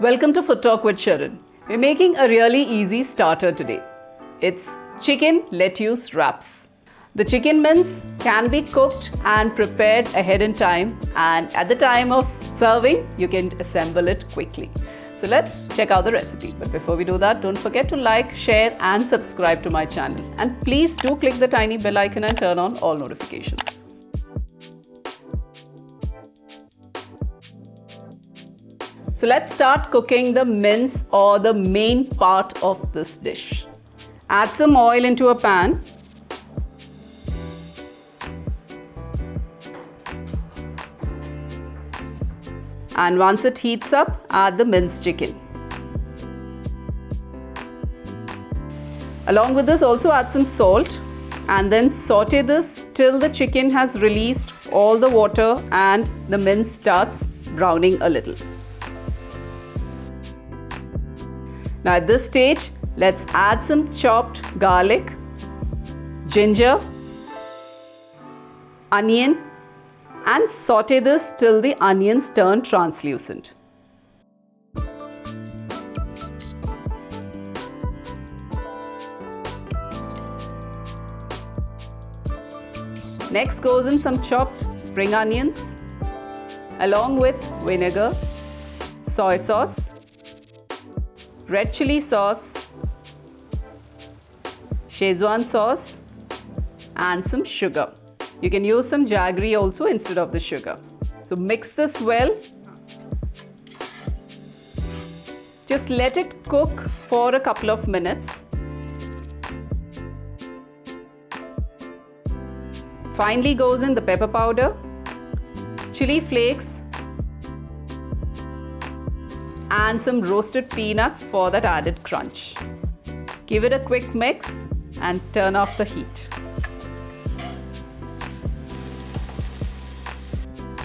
Welcome to Food Talk with Sharon. We're making a really easy starter today. It's chicken lettuce wraps. The chicken mince can be cooked and prepared ahead in time, and at the time of serving, you can assemble it quickly. So let's check out the recipe. But before we do that, don't forget to like, share and subscribe to my channel. And please do click the tiny bell icon and turn on all notifications. So let's start cooking the mince or the main part of this dish. Add some oil into a pan. And once it heats up, add the minced chicken. Along with this, also add some salt and then saute this till the chicken has released all the water and the mince starts browning a little. Now at this stage, let's add some chopped garlic, ginger, onion, and saute this till the onions turn translucent. Next goes in some chopped spring onions along with vinegar, soy sauce, red chilli sauce, Schezwan sauce and some sugar. You can use some Jaggery also instead of the sugar. So mix this well. Just let it cook for a couple of minutes. Finally goes in the pepper powder, chilli flakes and some roasted peanuts for that added crunch. Give it a quick mix and turn off the heat.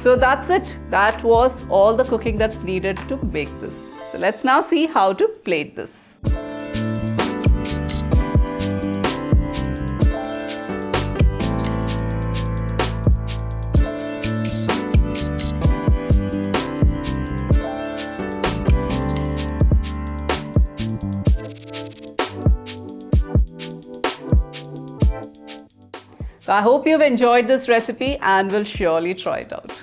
So that's it. That was all the cooking that's needed to bake this. So let's now see how to plate this. So I hope you've enjoyed this recipe and will surely try it out.